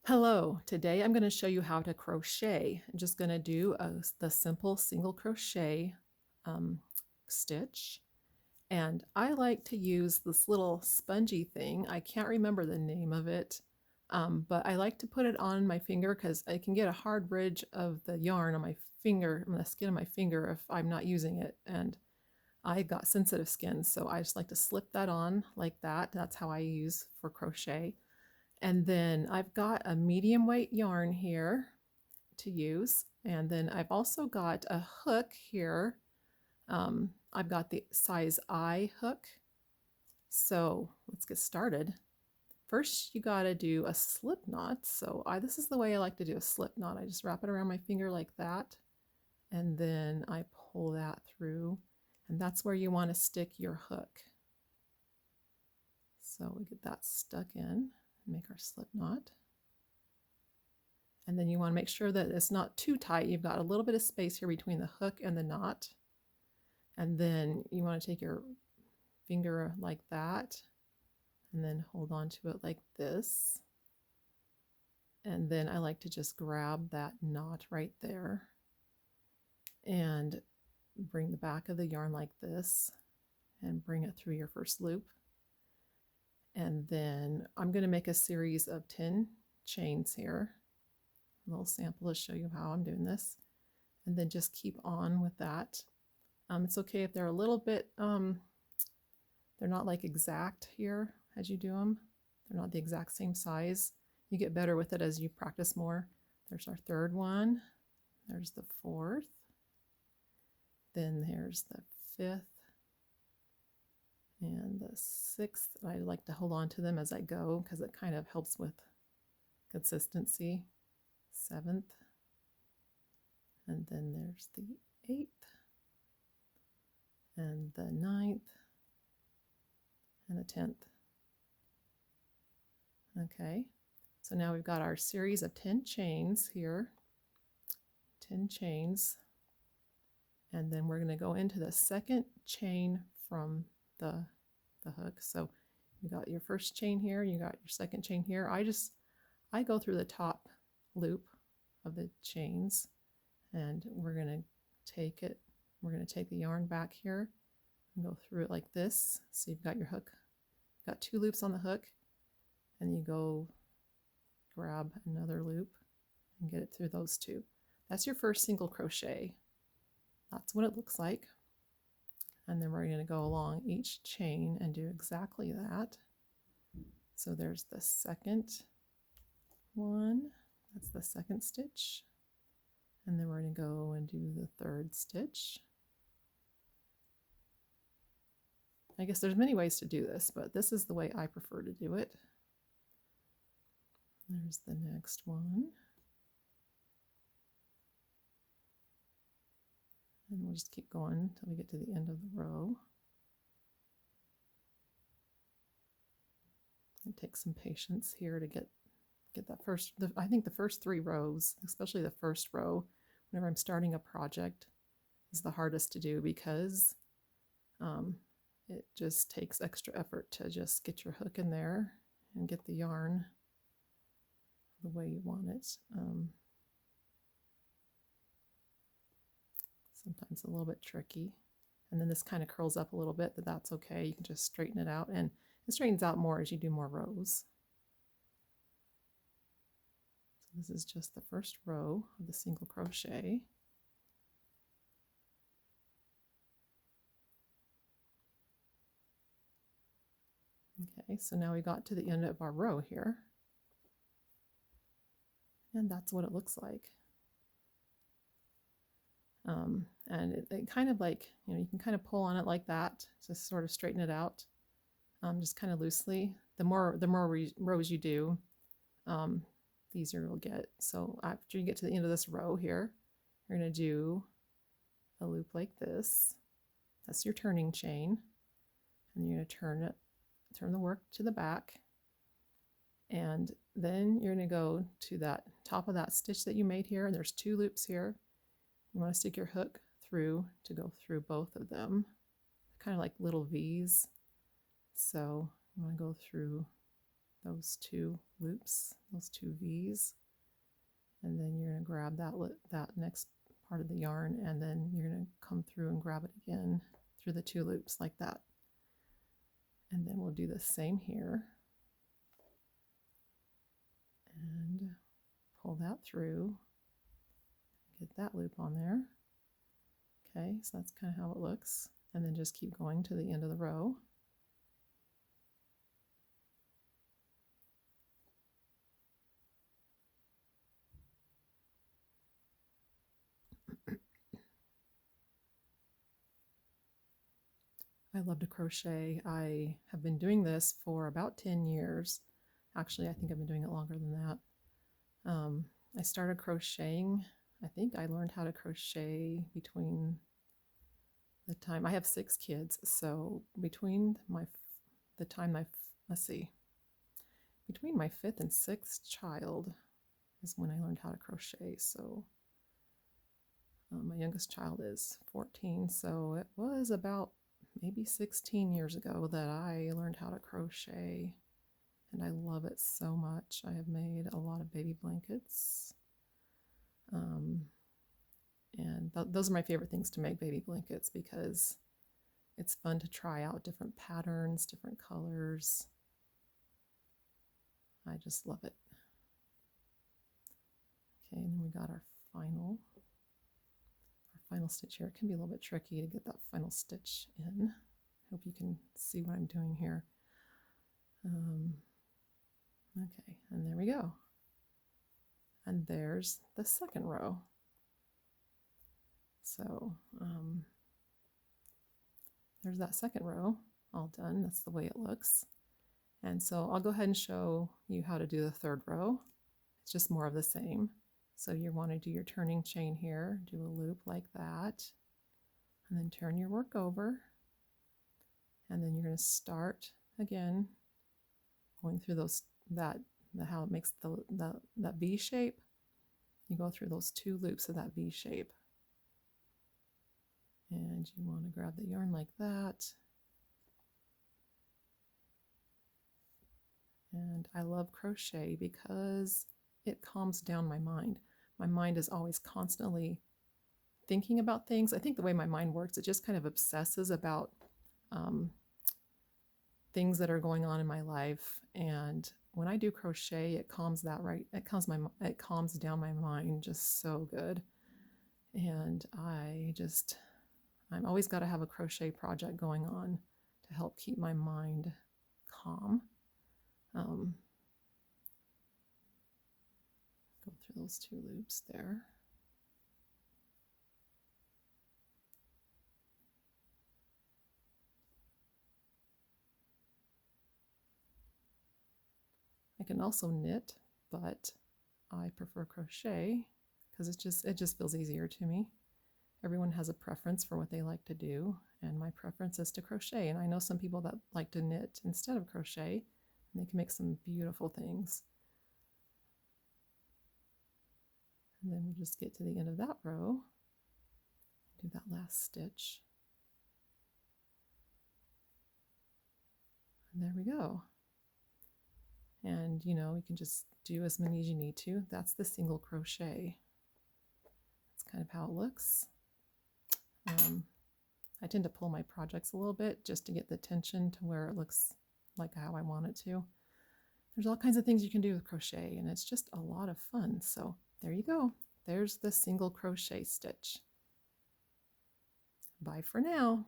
Hello, today I'm going to show you how to crochet. I'm just going to do the simple single crochet um, stitch. And I like to use this little spongy thing. I can't remember the name of it, but I like to put it on my finger because I can get a hard ridge of the yarn on my finger, on the skin of my finger if I'm not using it. And I got sensitive skin, so I just like to slip that on like that. That's how I use for crochet. And then I've got a medium weight yarn here to use. And then I've also got a hook here. I've got the size I hook. So let's get started. First, you got to do a slip knot. So this is the way I like to do a slip knot. I just wrap it around my finger like that. And then I pull that through. And that's where you want to stick your hook. So we get that stuck in. Make our slip knot. And then you want to make sure that it's not too tight. You've got a little bit of space here between the hook and the knot. And then you want to take your finger like that and then hold on to it like this. And then I like to just grab that knot right there and bring the back of the yarn like this and bring it through your first loop. And then I'm going to make a series of 10 chains here. A little sample to show you how I'm doing this. And then just keep on with that. It's okay if they're a little bit, they're not like exact here as you do them. They're not the exact same size. You get better with it as you practice more. There's our third one. There's the fourth. Then there's the fifth and the sixth. I like to hold on to them as I go because it kind of helps with consistency. Seventh. And then there's the eighth and the ninth and the 10th. Okay, so now we've got our series of 10 chains here, 10 chains, and then we're going to go into the second chain from the hook. So you got your first chain here, you got your second chain here. I go through the top loop of the chains, and we're going to take the yarn back here and go through it like this. So you've got your hook, you've got 2 loops on the hook, and you go grab another loop and get it through those 2. That's your first single crochet. That's what it looks like. And then we're going to go along each chain and do exactly that. So there's the second one. That's the second stitch. And then we're going to go and do the third stitch. I guess there's many ways to do this, but this is the way I prefer to do it. There's the next one. And we'll just keep going until we get to the end of the row. It takes some patience here to get that first, I think the first 3 rows, especially the first row, whenever I'm starting a project, is the hardest to do because it just takes extra effort to just get your hook in there and get the yarn the way you want it. Sometimes a little bit tricky. And then this kind of curls up a little bit, but that's okay. You can just straighten it out, and it straightens out more as you do more rows. So this is just the first row of the single crochet. Okay, so now we got to the end of our row here. And that's what it looks like. And it kind of like, you can kind of pull on it like that to sort of straighten it out, just kind of loosely. The more rows you do, the easier you'll get. So after you get to the end of this row here, you're going to do a loop like this. That's your turning chain. And you're going to turn the work to the back. And then you're going to go to that top of that stitch that you made here, and there's 2 loops here. You want to stick your hook through to go through both of them, kind of like little V's. So you want to go through those 2 loops those two V's, and then you're going to grab that next part of the yarn, and then you're going to come through and grab it again through the two loops like that. And then we'll do the same here and pull that through, get that loop on there. Okay, so that's kind of how it looks, and then just keep going to the end of the row. I love to crochet. I have been doing this for about 10 years. Actually, I think I've been doing it longer than that. I started crocheting. I think I learned how to crochet between the time I have 6 kids, so between my between my 5th and 6th child is when I learned how to crochet. So my youngest child is 14, so it was about maybe 16 years ago that I learned how to crochet, and I love it so much. I have made a lot of baby blankets, and those are my favorite things to make, baby blankets, because it's fun to try out different patterns, different colors. I just love it. Okay, and then we got our final stitch here. It can be a little bit tricky to get that final stitch in. Hope you can see what I'm doing here. Okay, and there we go. And there's the second row. So there's that second row all done. That's the way it looks. And so I'll go ahead and show you how to do the third row. It's just more of the same. So you want to do your turning chain here, do a loop like that, and then turn your work over, and then you're going to start again going through how it makes that V shape. You go through those 2 loops of that V shape, and you want to grab the yarn like that. And I love crochet because it calms down my mind. My mind is always constantly thinking about things. I think the way my mind works, it just kind of obsesses about things that are going on in my life. And when I do crochet, it calms down my mind just so good. And I'm always got to have a crochet project going on to help keep my mind calm. Go through those 2 loops there. I can also knit, but I prefer crochet because it just feels easier to me. Everyone has a preference for what they like to do, and my preference is to crochet. And I know some people that like to knit instead of crochet, and they can make some beautiful things. And then we'll just get to the end of that row, do that last stitch. And there we go. And you can just do as many as you need to. That's the single crochet. That's kind of how it looks. I tend to pull my projects a little bit just to get the tension to where it looks like how I want it to. There's all kinds of things you can do with crochet, and it's just a lot of fun. So there you go. There's the single crochet stitch. Bye for now.